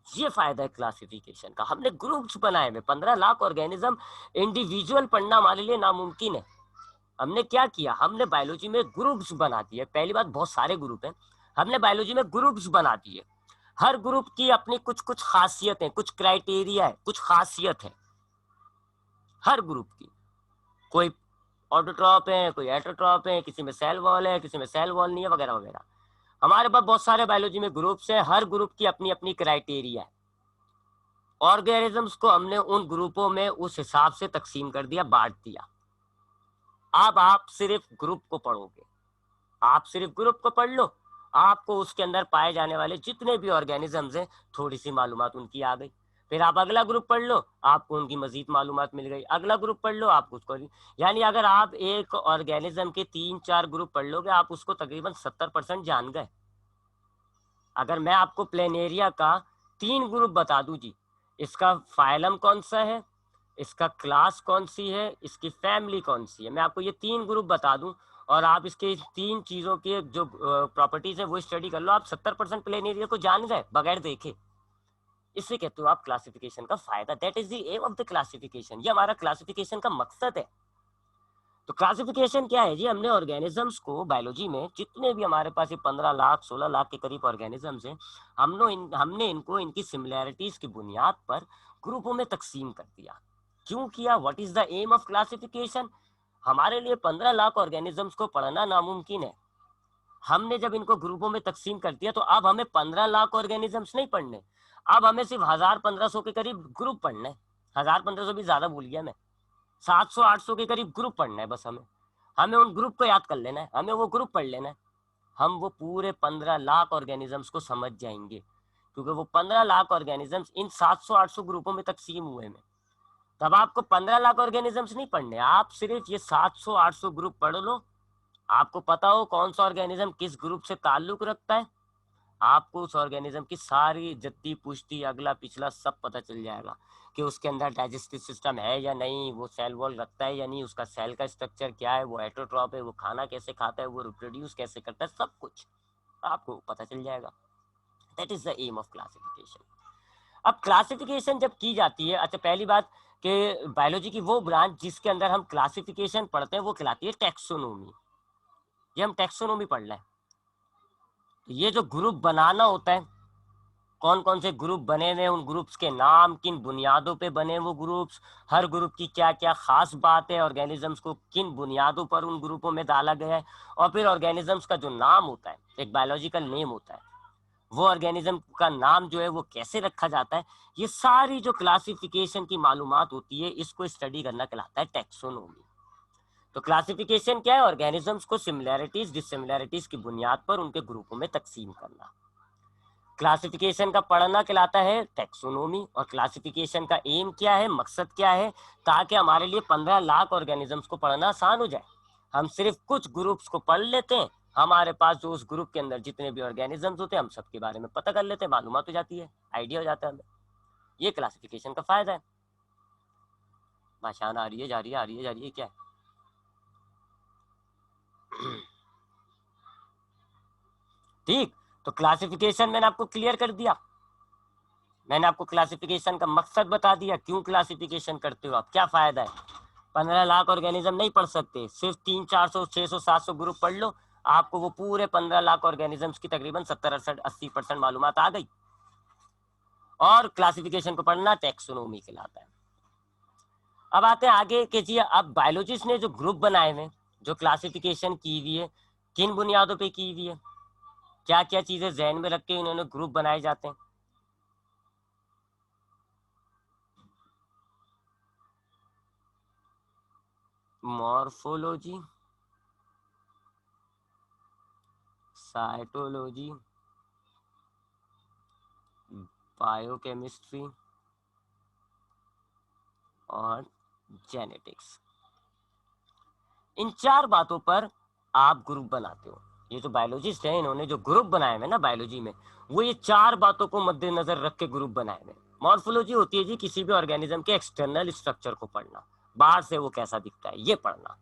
ये फायदा है क्लासिफिकेशन का। हमने ग्रुप्स बनाए हुए 15 लाख ऑर्गेनिज्म, इंडिविजुअल पढ़ना हमारे लिए नामुमकिन है। हमने क्या किया, हमने बायोलॉजी में ग्रुप्स बना दिए। पहली बात, बहुत सारे ग्रुप हैं, हमने बायोलॉजी में ग्रुप्स बना दिए। हर ग्रुप की अपनी कुछ कुछ खासियत है, कुछ क्राइटेरिया है, कुछ खासियत है हर ग्रुप की। कोई ऑटोट्रॉप है, कोई एटोट्रॉप है, किसी में सेल वॉल है, किसी में सेल वॉल नहीं है, वगैरह वगैरह। हमारे पास बहुत सारे बायोलॉजी में ग्रुप्स हैं, हर ग्रुप की अपनी अपनी क्राइटेरिया है। ऑर्गेनिजम्स को हमने उन ग्रुपों में उस हिसाब से तकसीम कर दिया, बांट दिया। अब आप सिर्फ ग्रुप को पढ़ोगे, आप सिर्फ ग्रुप को पढ़ लो, आपको उसके अंदर पाए जाने वाले जितने भी ऑर्गेनिजम्स हैं थोड़ी सी मालूमात उनकी आ गई। फिर आप अगला ग्रुप पढ़ लो, आपको उनकी मजीद मालूमात मिल गई। अगला ग्रुप पढ़ लो, आपको उसको, यानी अगर आप एक ऑर्गेनिज्म के 3-4 ग्रुप पढ़ लोगे, आप उसको तकरीबन 70% जान गए। अगर मैं आपको प्लेनेरिया का 3 ग्रुप बता दूं जी, इसका फाइलम कौन सा है, इसका क्लास कौन सी है, इसकी फैमिली कौन सी है, मैं आपको ये 3 ग्रुप बता दूं और आप इसके 3 चीजों के जो प्रॉपर्टीज है वो स्टडी कर लो, आप 70% प्लेनेरिया को जान गए बगैर देखे। इससे कहते हो आप क्लासिफिकेशन का फायदा, that is the aim of the classification. ये हमारा क्लासिफिकेशन का मकसद है। तो क्लासिफिकेशन क्या है जी, हमने ऑर्गेनिजम्स को बायोलॉजी में जितने भी हमारे पास ये 15 लाख 16 लाख के करीब ऑर्गेनिजम्स हैं, हमने इनको इनकी सिमिलैरिटीज की बुनियाद पर ग्रुपों में तकसीम कर दिया। क्यों किया, what is the aim of classification? हमारे लिए 15 लाख ऑर्गेनिजम्स को पढ़ना नामुमकिन है। हमने जब इनको ग्रुपों में तकसीम कर दिया तो अब हमें 15 लाख ऑर्गेनिजम्स नहीं पढ़ने, अब हमें सिर्फ 1000-1500 के करीब ग्रुप पढ़ना है। 1000-1500 भी ज्यादा भूल गया मैं, 700-800 के करीब ग्रुप पढ़ना है बस हमें। हमें उन ग्रुप को याद कर लेना है, हमें वो ग्रुप पढ़ लेना है। हम वो पूरे 15 लाख ऑर्गेनिजम्स को समझ जाएंगे, क्योंकि वो 15 लाख ऑर्गेनिजम्स इन 700-800 ग्रुपों में तकसीम हुए हैं। तब आपको 15 लाख ऑर्गेनिजम्स नहीं पढ़ने, आप सिर्फ ये 700-800 ग्रुप पढ़ लो। आपको पता हो कौन सा ऑर्गेनिज्म किस ग्रुप से ताल्लुक रखता है, आपको उस ऑर्गेनिज्म की सारी जत्ती पुश्ती अगला पिछला सब पता चल जाएगा कि उसके अंदर डाइजेस्टिव सिस्टम है या नहीं, वो सेल वॉल रखता है या नहीं, उसका सेल का स्ट्रक्चर क्या है, वो एटोट्रॉप है, वो खाना कैसे खाता है, वो रिप्रोड्यूस कैसे करता है, सब कुछ आपको पता चल जाएगा। That is the aim of classification. अब क्लासिफिकेशन जब की जाती है, अच्छा पहली बात कि बायोलॉजी की वो ब्रांच जिसके अंदर हम क्लासिफिकेशन पढ़ते हैं वो कहलाती है टैक्सोनॉमी। ये हम टैक्सोनॉमी पढ़ रहे हैं। ये जो ग्रुप बनाना होता है, कौन कौन से ग्रुप बने हुए, उन ग्रुप्स के नाम, किन बुनियादों पे बने वो ग्रुप्स, हर ग्रुप की क्या क्या खास बात है, ऑर्गेनिजम्स को किन बुनियादों पर उन ग्रुपों में डाला गया है, और फिर ऑर्गेनिजम्स का जो नाम होता है, एक बायोलॉजिकल नेम होता है, वो ऑर्गेनिज्म का नाम जो है वो कैसे रखा जाता है, ये सारी जो क्लासिफिकेशन की मालूमात होती है इसको स्टडी करना कहलाता है टैक्सोनॉमी। तो क्लासिफिकेशन क्या है? ऑर्गेनिजम्स को सिमिलैरिटीज डिसिमिलैरिटीज की बुनियाद पर उनके ग्रुपों में तकसीम करना। क्लासिफिकेशन का पढ़ना कहलाता है टैक्सोनॉमी। और क्लासिफिकेशन का एम क्या है, मकसद क्या है? ताकि हमारे लिए 15 लाख ऑर्गेनिजम्स को पढ़ना आसान हो जाए। हम सिर्फ कुछ ग्रुप्स को पढ़ लेते हैं, हमारे पास जो उस ग्रुप के अंदर जितने भी ऑर्गेनिजम्स होते हैं हम सबके बारे में पता कर लेते हैं, मालूमात हो जाती है, आइडिया हो जाता है हमें। ये क्लासिफिकेशन का फायदा है। भाषान आ रही है, जा रही है, आ रही है, जा रही है, क्या है? ठीक, तो क्लासिफिकेशन मैंने आपको क्लियर कर दिया। मैंने आपको क्लासिफिकेशन का मकसद बता दिया, क्यों क्लासिफिकेशन करते हो आप, क्या फायदा है। 15 लाख ऑर्गेनिज्म नहीं पढ़ सकते, सिर्फ 300, 400, 600, 700 ग्रुप पढ़ लो, आपको वो पूरे 15 लाख ऑर्गेनिजम्स की तकरीबन 70, 80% मालूमात आ गई। और क्लासिफिकेशन को पढ़ना टैक्सोनॉमी कहलाता है। अब आते हैं आगे कि जी अब बायोलॉजिस्ट ने जो ग्रुप बनाए हुए, जो क्लासिफिकेशन की हुई है, किन बुनियादों पे की हुई है, क्या क्या चीजें जहन में रख के इन्होंने ग्रुप बनाए जाते हैं। मॉर्फोलॉजी, साइटोलॉजी, बायोकेमिस्ट्री और जेनेटिक्स। इन 4 बातों पर आप ग्रुप बनाते हो। ये जो बायोलॉजिस्ट हैं इन्होंने जो ग्रुप बनाए हुए ना बायोलॉजी में, वो ये 4 बातों को मद्देनजर रख के ग्रुप बनाए हुए। मॉर्फोलॉजी होती है जी किसी भी ऑर्गेनिज्म के एक्सटर्नल स्ट्रक्चर को पढ़ना, बाहर से वो कैसा दिखता है ये पढ़ना।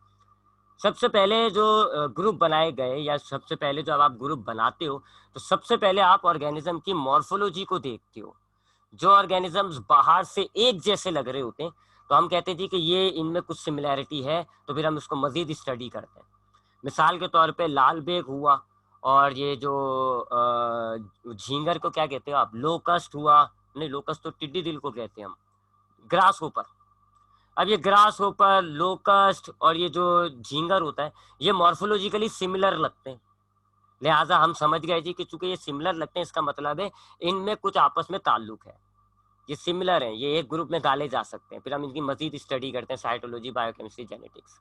सबसे पहले जो ग्रुप बनाए गए, या सबसे पहले जब आप ग्रुप बनाते हो तो सबसे पहले आप ऑर्गेनिज्म की मॉर्फोलॉजी को देखते हो। जो ऑर्गेनिजम्स बाहर से एक जैसे लग रहे होते हैं तो हम कहते हैं कि ये इनमें कुछ सिमिलैरिटी है, तो फिर हम इसको मजीद स्टडी करते हैं। मिसाल के तौर पे लाल बेग हुआ, और ये जो झींगर को क्या कहते हो आप, लोकस्ट हुआ, नहीं लोकस्ट तो टिड्डी दिल को कहते हैं हम, ग्रास होपर। अब ये ग्रास होपर, लोकस्ट और ये जो झींगर होता है, ये मॉर्फोलॉजिकली सिमिलर लगते हैं, लिहाजा हम समझ गए जी कि चूंकि ये सिमिलर लगते हैं इसका मतलब है इनमें कुछ आपस में ताल्लुक है, ये सिमिलर हैं, ये एक ग्रुप में डाले जा सकते हैं। फिर हम इनकी मजीद स्टडी करते हैं, साइटोलॉजी, बायोकेमिस्ट्री, जेनेटिक्स।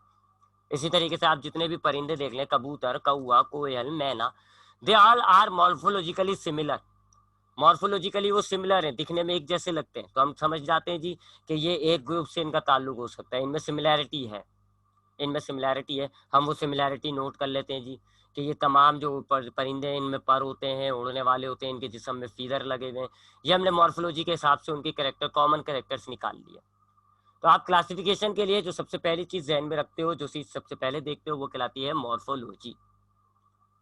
इसी तरीके से आप जितने भी परिंदे देख लें, कबूतर, कौआ, कोयल, मैना, they all are morphologically similar. Morphologically वो सिमिलर हैं, दिखने में एक जैसे लगते हैं, तो हम समझ जाते हैं जी कि ये एक ग्रुप से इनका ताल्लुक हो सकता है, इनमें सिमिलैरिटी है, इनमें सिमिलैरिटी है। हम वो सिमिलैरिटी नोट कर लेते हैं जी कि ये तमाम जो परिंदे इनमें पर होते हैं, उड़ने वाले होते हैं, इनके जिस्म में फीदर लगे हुए हैं, ये हमने मॉर्फोलॉजी के हिसाब से उनके कैरेक्टर, कॉमन कैरेक्टर्स निकाल लिए। तो आप क्लासिफिकेशन के लिए जो सबसे पहली चीज जहन में रखते हो, जो चीज सबसे पहले देखते हो, वो कहलाती है मॉर्फोलॉजी।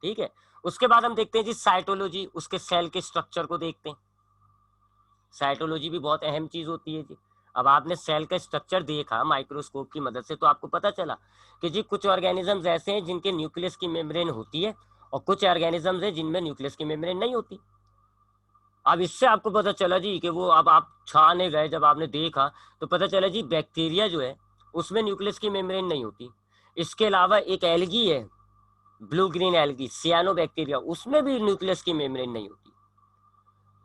ठीक है, उसके बाद हम देखते हैं जी साइटोलॉजी, उसके सेल के स्ट्रक्चर को देखते हैं। साइटोलॉजी भी बहुत अहम चीज होती है जी। अब आपने सेल का स्ट्रक्चर देखा माइक्रोस्कोप की मदद से, तो आपको पता चला कि जी कुछ ऑर्गेनिजम्स ऐसे हैं जिनके न्यूक्लियस की मेम्ब्रेन होती है, और कुछ ऑर्गेनिजम्स हैं जिनमें न्यूक्लियस की मेम्ब्रेन नहीं होती। अब इससे आपको पता चला जी कि वो, अब आप छाने गए, जब आपने देखा तो पता चला जी बैक्टीरिया जो है उसमें न्यूक्लियस की मेम्ब्रेन नहीं होती। इसके अलावा एक एल्गी है, ब्लू ग्रीन एल्गी, सियानो बैक्टीरिया, उसमें भी न्यूक्लियस की मेम्ब्रेन नहीं होती।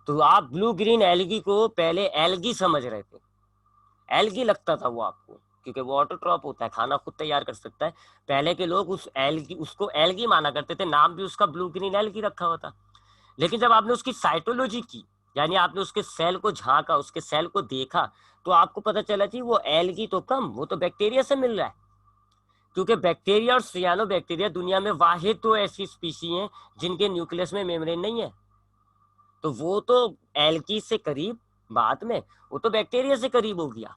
तो आप ब्लू ग्रीन एल्गी को पहले एल्गी समझ रहे थे, एल्गी लगता था वो आपको, क्योंकि वो ऑटोट्रॉप होता है, खाना खुद तैयार कर सकता है। पहले के लोग उस एल्गी, उसको एल्गी माना करते थे, नाम भी उसका ब्लू ग्रीन एल्गी रखा हुआ था। लेकिन जब आपने उसकी साइटोलॉजी की, यानी आपने उसके सेल को झांका, उसके सेल को देखा, तो आपको पता चला जी वो एल्गी तो कम, वो तो बैक्टीरिया से मिल रहा है। क्योंकि बैक्टीरिया और सियानो बैक्टीरिया दुनिया में वाहिद तो ऐसी स्पीशी हैं जिनके न्यूक्लियस में मेम्ब्रेन नहीं है। तो वो तो एल्गी से करीब, बाद में वो तो बैक्टीरिया से करीब हो गया।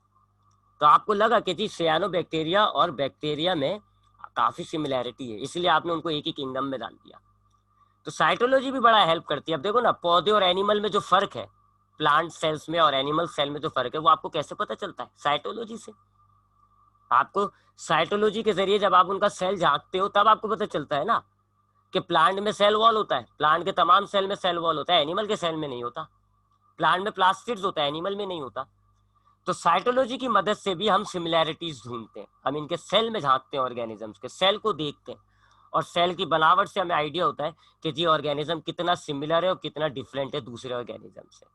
तो आपको लगा कि जी सियानो बैक्टीरिया और बैक्टीरिया में काफी सिमिलैरिटी है, इसलिए आपने उनको एक ही किंगडम में डाल दिया। तो साइटोलॉजी भी बड़ा हेल्प करती है। अब देखो ना, पौधे और एनिमल में जो फर्क है, प्लांट सेल्स में और एनिमल सेल में जो फर्क है, वो आपको कैसे पता चलता है? साइटोलॉजी से। आपको साइटोलॉजी के जरिए जब आप उनका सेल झांकते हो तब आपको पता चलता है ना कि प्लांट में सेल वॉल होता है, प्लांट के तमाम सेल में सेल वॉल होता है, एनिमल के सेल में नहीं होता। प्लांट में प्लास्टिड्स होता है, एनिमल में नहीं होता। तो साइटोलॉजी की मदद से भी हम सिमिलैरिटीज ढूंढते हैं, हम इनके सेल में झांकते हैं, ऑर्गेनिजम्स के सेल को देखते हैं, और सेल की बनावट से हमें आइडिया होता है कि जी ऑर्गेनिज्म कितना सिमिलर है और कितना डिफरेंट है दूसरे ऑर्गेनिज्म से।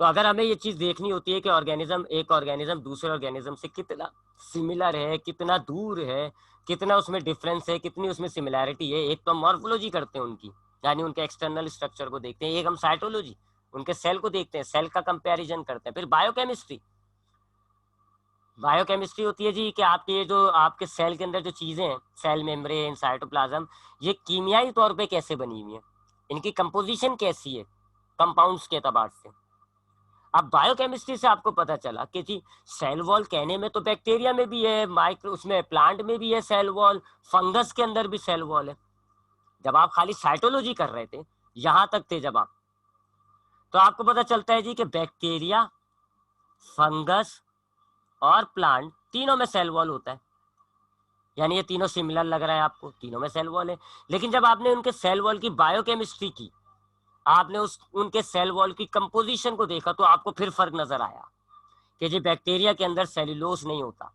तो अगर हमें ये चीज देखनी होती है कि ऑर्गेनिज्म, एक ऑर्गेनिज्म दूसरे ऑर्गेनिज्म से कितना सिमिलर है, कितना दूर है, कितना उसमें डिफरेंस है, कितनी उसमें सिमिलैरिटी है, एक तो हम मॉर्फोलॉजी करते हैं उनकी, यानी उनके एक्सटर्नल स्ट्रक्चर को देखते हैं, एक हम साइटोलॉजी, उनके सेल को देखते हैं, सेल का कंपैरिजन करते हैं, फिर बायोकेमिस्ट्री। बायोकेमिस्ट्री होती है जी कि आपके ये जो आपके सेल के अंदर जो चीजें हैं, सेल मेम्ब्रेन, साइटोप्लाज्म, ये कीमियाई तौर पे कैसे बनी हुई है, इनकी कंपोजिशन कैसी है कंपाउंड्स के एतबार से। अब बायोकेमिस्ट्री से आपको पता चला कि जी सेल वॉल कहने में तो बैक्टीरिया में भी है, माइक्रो उसमें प्लांट में भी है सेल वॉल, फंगस के अंदर भी सेल वॉल है। जब आप खाली साइटोलॉजी कर रहे थे, यहां तक थे जब आप, तो आपको पता चलता है जी कि बैक्टीरिया, फंगस और प्लांट तीनों में सेल वॉल होता है, यानी ये तीनों सिमिलर लग रहा है आपको, तीनों में सेल वॉल है। लेकिन जब आपने उनके सेल वॉल की बायोकेमिस्ट्री की, आपने उस उनके सेल वॉल की कंपोजिशन को देखा, तो आपको फिर फर्क नजर आया कि जी बैक्टीरिया के अंदर सेल्यूलोज नहीं होता,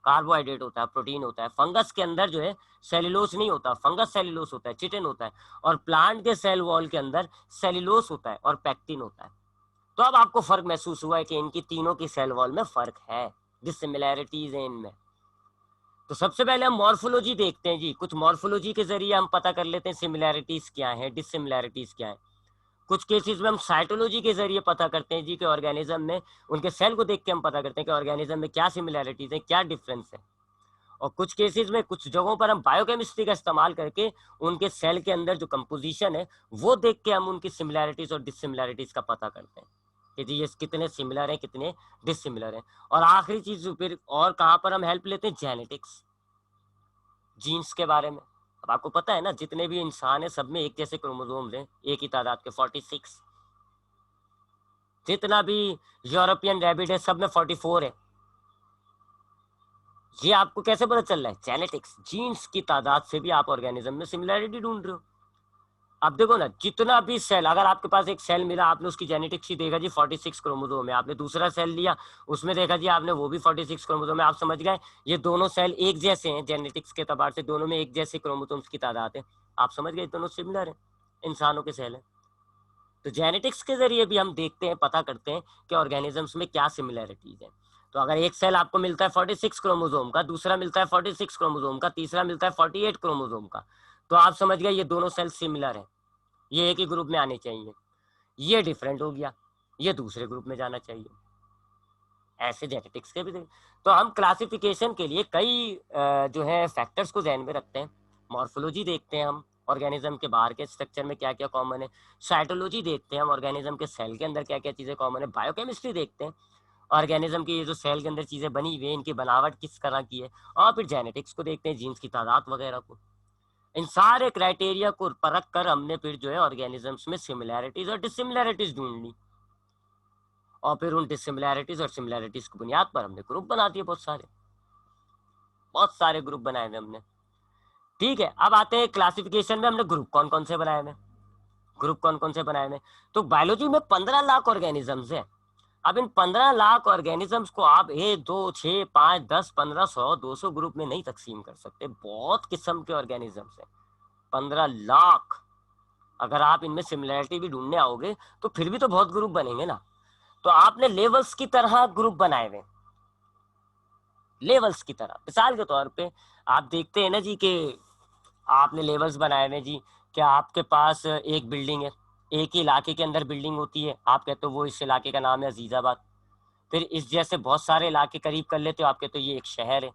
कार्बोहाइड्रेट होता है, प्रोटीन होता है। फंगस के अंदर जो है सेल्यूलोज नहीं होता, फंगस सेल्यूलोज होता है, चिटिन होता है। और प्लांट के सेल वॉल के अंदर सेल्यूलोज होता है और पैक्टिन होता है। तो अब आपको फर्क महसूस हुआ है कि इनकी तीनों की सेल वॉल में फर्क है, डिसिमिलैरिटीज है इनमें। तो सबसे पहले हम मॉर्फोलॉजी देखते हैं जी, कुछ मॉर्फोलॉजी के जरिए हम पता कर लेते हैं सिमिलैरिटीज क्या है, डिसिमिलैरिटीज क्या है। कुछ केसेस में हम साइटोलॉजी के जरिए पता करते हैं जी कि ऑर्गेनिज्म में, उनके सेल को देख के हम पता करते हैं कि ऑर्गेनिज्म में क्या सिमिलैरिटीज है, क्या डिफरेंस है। और कुछ केसेस में, कुछ जगहों पर हम बायोकेमिस्ट्री का इस्तेमाल करके उनके सेल के अंदर जो कंपोजिशन है वो देख के हम उनकी सिमिलैरिटीज और डिसिमिलैरिटीज का पता करते हैं कि जी ये कितने सिमिलर हैं, कितने डिसिमिलर हैं। और आखिरी चीज फिर और कहाँ पर हम हेल्प लेते हैं, जेनेटिक्स, जीन्स के बारे में। अब आपको पता है ना, जितने भी इंसान है सब में एक जैसे क्रोमोसोम्स हैं, एक ही तादाद के 46। जितना भी यूरोपियन रैबिट है सब में 44 है। ये आपको कैसे पता चल रहा है, जेनेटिक्स, जीन्स की तादाद से भी आप ऑर्गेनिज्म में सिमिलैरिटी ढूंढ रहे हो। अब देखो ना, जितना भी सेल, अगर आपके पास एक सेल मिला, आपने उसकी जेनेटिक्स ही देखा जी 46 क्रोमोसोम है, आपने दूसरा सेल लिया, उसमें देखा जी आपने वो भी 46 क्रोमोसोम है, आप समझ गए ये दोनों सेल एक जैसे हैं, जेनेटिक्स के तबार से दोनों में एक जैसे क्रोमोसोम्स की तादाद है, आप समझ गए दोनों सिमिलर है, इंसानों के सेल है। तो जेनेटिक्स के जरिए भी हम देखते हैं, पता करते हैं कि ऑर्गेनिजम्स में क्या सिमिलैरिटीज है। तो अगर एक सेल आपको मिलता है 46 क्रोमोसोम का, दूसरा मिलता है 46 क्रोमोसोम का, तीसरा मिलता है 48 क्रोमोसोम का, तो आप समझ गए ये दोनों सेल सिमिलर है, ये एक ही ग्रुप में आने चाहिए। ये डिफरेंट हो गया, ये दूसरे ग्रुप में जाना चाहिए। ऐसे जेनेटिक्स के भी तो हम क्लासिफिकेशन के लिए कई जो है फैक्टर्स को ध्यान में रखते हैं। मॉर्फोलॉजी देखते हैं हम, ऑर्गेनिज्म के बाहर के स्ट्रक्चर में क्या क्या कॉमन है। साइटोलॉजी देखते हैं हम, ऑर्गेनिज्म के सेल के अंदर क्या क्या चीज़ें कॉमन है। बायोकेमिस्ट्री देखते हैं, ऑर्गेनिज्म की ये जो सेल के अंदर चीज़ें बनी हुई है, इनकी बनावट किस तरह की है। और फिर जेनेटिक्स को देखते हैं, जीन्स की तादाद वगैरह को। इन सारे क्राइटेरिया को परख कर हमने फिर जो है ऑर्गेनिजम्स में सिमिलैरिटीज और डिसिमिलैरिटीज ढूंढनी, और फिर उन डिसिमिलैरिटीज और सिमिलैरिटीज की बुनियाद पर हमने ग्रुप बना दिए, बहुत सारे ग्रुप बनाए हुए हमने। ठीक है, अब आते हैं क्लासिफिकेशन में, हमने ग्रुप कौन कौन से बनाए हुए, ग्रुप कौन कौन से बनाए हुए। तो बायोलॉजी में 15 लाख ऑर्गेनिजम्स है। अब इन 15 लाख ऑर्गेनिजम्स को आप 1, 2, 6, 5, 10, 15, 100, 200 ग्रुप में नहीं तकसीम कर सकते, बहुत किस्म के ऑर्गेनिजम्स हैं, 15 लाख। अगर आप इनमें सिमिलैरिटी भी ढूंढने आओगे तो फिर भी तो बहुत ग्रुप बनेंगे ना। तो आपने लेवल्स की तरह ग्रुप बनाए हुए, लेवल्स की तरह। मिसाल के तौर पे आप देखते हैं ना जी कि आपने लेवल्स बनाए हुए जी, क्या आपके पास एक बिल्डिंग है, एक ही इलाके के अंदर बिल्डिंग होती है, आप कहते हो वो इस इलाके का नाम है अजीजाबाद। फिर इस जैसे बहुत सारे इलाके करीब कर लेते हो, आप कहते हो ये एक शहर है,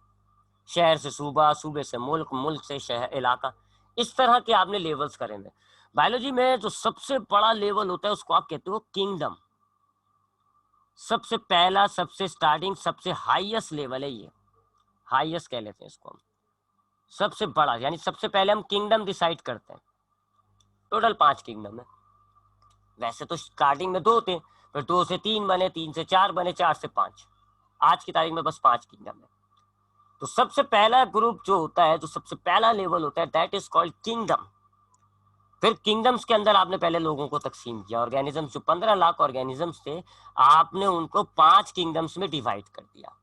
शहर से सूबा, सूबे से मुल्क, मुल्क से शहर, इलाका। इस तरह के आपने लेवल्स करे हैं। बायोलॉजी में जो सबसे बड़ा लेवल होता है उसको आप कहते हो किंगडम। सबसे पहला, सबसे स्टार्टिंग, सबसे हाईएस्ट लेवल है ये, हाईएस्ट कह लेते हैं इसको हम, सबसे बड़ा। यानी सबसे पहले हम किंगडम डिसाइड करते हैं। टोटल 5 किंगडम है। वैसे तो स्टार्टिंग में 2 थे, फिर 2 से 3 बने, 3 से 4 बने, 4 से 5, आज की तारीख में बस 5 किंगडम है। तो सबसे पहला ग्रुप जो होता है, जो सबसे पहला लेवल होता है, दैट इज कॉल्ड किंगडम। फिर किंगडम्स के अंदर आपने पहले लोगों को तकसीम किया, ऑर्गेनिजम्स जो 15 लाख ऑर्गेनिजम्स थे, आपने उनको 5 किंगडम्स में डिवाइड कर दिया।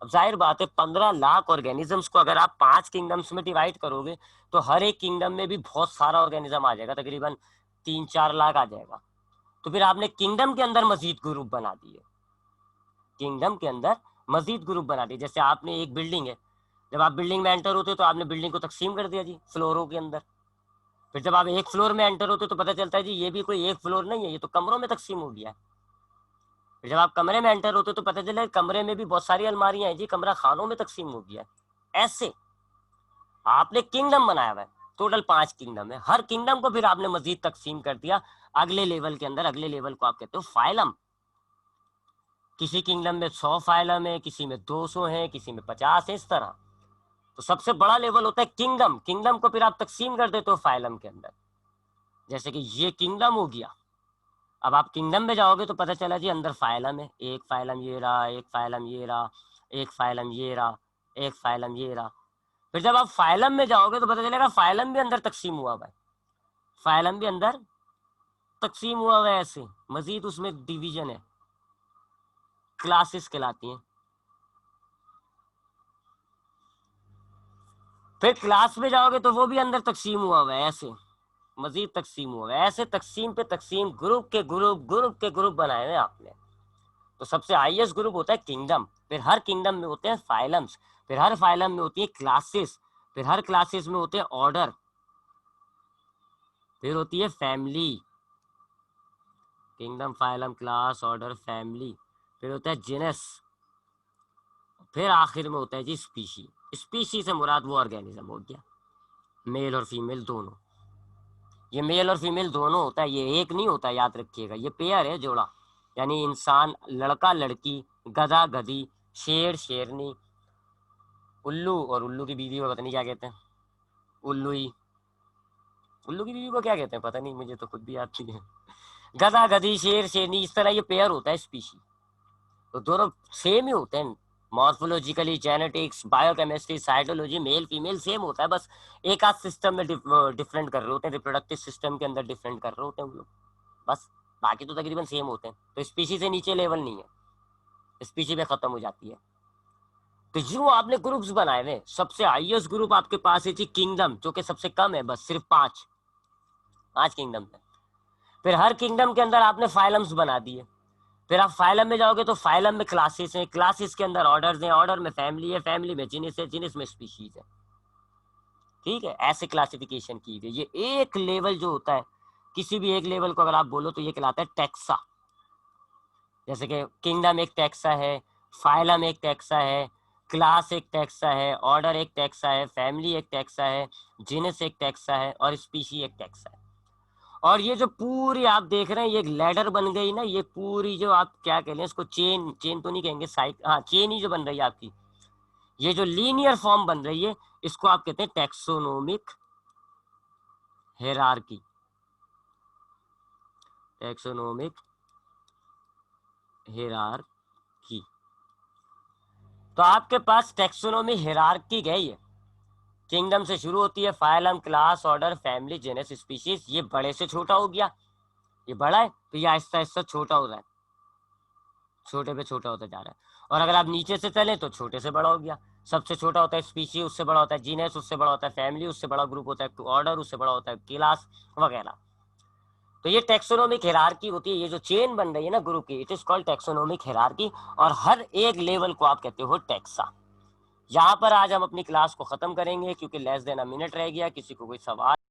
अब जाहिर बात है 15 लाख ऑर्गेनिजम्स को अगर आप 5 किंगडम्स में डिवाइड करोगे तो हर एक किंगडम में भी बहुत सारा ऑर्गेनिज्म आ जाएगा, तकरीबन 3-4 लाख आ जाएगा। तो फिर आपने किंगडम के अंदर मजीद ग्रुप बना दिए, किंगडम के अंदर मजीद ग्रुप बना दिए। जैसे आपने एक बिल्डिंग है, जब आप बिल्डिंग में एंटर होते हो तो आपने बिल्डिंग को तकसीम कर दिया जी फ्लोरों के अंदर। फिर जब आप एक फ्लोर में एंटर होते हो तो पता चलता है जी ये भी कोई एक फ्लोर नहीं है, ये तो कमरों में तकसीम हो गया है। फिर जब आप कमरे में एंटर होते हो तो पता चला कमरे में भी बहुत सारी अलमारियां हैं जी, कमरा खानों में तकसीम हो गया है। ऐसे आपने किंगडम बनाया हुआ है, टोटल 5 किंगडम है। हर किंगडम को फिर आपने मजीद तकसीम कर दिया अगले लेवल के अंदर। अगले लेवल को आप कहते हो फाइलम। किसी किंगडम में 100 फाइलम है, किसी में 200 है, किसी में 50 है, इस तरह। तो सबसे बड़ा लेवल होता है किंगडम। किंगडम को फिर आप तकसीम कर देते हो फाइलम के अंदर। जैसे कि ये किंगडम हो गया। अब आप किंगडम में जाओगे तो पता चला जी अंदर फाइलम है, एक फाइलम ये रहा, एक फाइलम ये रहा, एक फाइलम ये रहा, एक फाइलम ये रहा। फिर जब आप फाइलम में जाओगे तो पता चलेगा फाइलम भी अंदर तकसीम हुआ हुआ है, फाइलम भी अंदर तकसीम हुआ हुआ है। ऐसे मजीद उसमें डिवीजन है, क्लासेस कहलाती हैं। फिर क्लास में जाओगे तो वो भी अंदर तकसीम हुआ हुआ है, ऐसे मजीद तकसीम हुआ है। ऐसे तकसीम पे तकसीम, ग्रुप के ग्रुप, ग्रुप के ग्रुप बनाए हुए आपने। तो सबसे हाईएस्ट ग्रुप होता है किंगडम। फिर हर किंगडम में होते हैं फाइलम्स, फिर हर फाइलम में होती है क्लासेस, फिर हर क्लासेस में होते हैं ऑर्डर, फिर होती है family. Kingdom, phylum, class, order, family, फिर होता है जीनस, फिर आखिर में होता है जी स्पीशी। स्पीशी से मुराद वो ऑर्गेनिज्म हो गया, मेल और फीमेल दोनों। ये मेल और फीमेल दोनों होता है, ये एक नहीं होता, याद रखिएगा। ये पेयर है, जोड़ा, यानी इंसान, लड़का लड़की, गधा गधी, शेर शेरनी, उल्लू और उल्लू की बीवी को पता नहीं क्या कहते हैं, उल्लू ही। उल्लू की बीवी को क्या कहते हैं पता नहीं, मुझे तो खुद भी याद नहीं है। गधा गधी, शेर शेरनी, इस तरह ये पेयर होता है स्पीशी। तो दोनों सेम ही होते हैं morphologically, genetics, biochemistry, cytology, male female same होता है। बस एक आध सिस्टम में डिफरेंट कर रहे होते हैं, रिप्रोडक्टिव सिस्टम के अंदर डिफरेंट कर रहे होते हैं हम लोग, बस। बाकी तो तकरीबन सेम होते हैं। तो स्पीशी से नीचे लेवल नहीं है, स्पीशी पे खत्म हो जाती है। तो जो आपने ग्रुप्स बनाए हुए, सबसे हाईएस्ट ग्रुप आपके पास है जी किंगडम, जो कि सबसे कम है, बस सिर्फ 5 किंगडम है। फिर हर किंगडम के अंदर आपने फाइलम्स बना दिए। फिर आप फाइलम में जाओगे तो फाइलम में क्लासेस हैं, क्लासेस के अंदर ऑर्डर्स हैं, ऑर्डर में फैमिली है, फैमिली में जिनिस है, जिनिस में स्पीशीज है। ठीक है, ऐसे क्लासिफिकेशन की गई। ये एक लेवल जो होता है, किसी भी एक लेवल को अगर आप बोलो तो ये कहलाता है टैक्सा। जैसे कि किंगडम एक टैक्सा है, फाइलम एक टैक्सा है, क्लास एक टैक्सा है, ऑर्डर एक टैक्सा है, फैमिली एक टैक्सा है, जिनस एक टैक्सा है, और स्पीशी एक टैक्सा है। और ये जो पूरी आप देख रहे हैं, ये एक लैडर बन गई ना, ये पूरी जो आप क्या कह रहे हैं इसको, चेन, चेन तो नहीं कहेंगे, साइक, हाँ चेन ही जो बन रही है आपकी, ये जो लीनियर फॉर्म बन रही है, इसको आप कहते हैं टैक्सोनोमिक हेरारकी। Taxonomic hierarchy. तो आपके पास टैक्सोनोमी हेरारकी गई है, किंगडम से शुरू होती है, phylum, class, order, family, genus, species. ये बड़े से छोटा हो गया, ये बड़ा है तो ये आहिस्ता आहिस्ता छोटा हो रहा है, छोटे पे छोटा होता जा रहा है। और अगर आप नीचे से चले तो छोटे से बड़ा हो गया। सबसे छोटा होता है स्पीशी, उससे बड़ा होता है जीनस, उससे बड़ा होता है फैमिली, उससे बड़ा ग्रुप होता है ऑर्डर, उससे बड़ा होता है क्लास वगैरह। तो ये टेक्सोनोमिक हिरार्की होती है, ये जो चेन बन रही है ना ग्रुप की, it is called taxonomic hierarchy. और हर एक लेवल को आप कहते हो टैक्सा। यहाँ पर आज हम अपनी क्लास को खत्म करेंगे क्योंकि लेस देन अ मिनट रह गया। किसी को कोई सवाल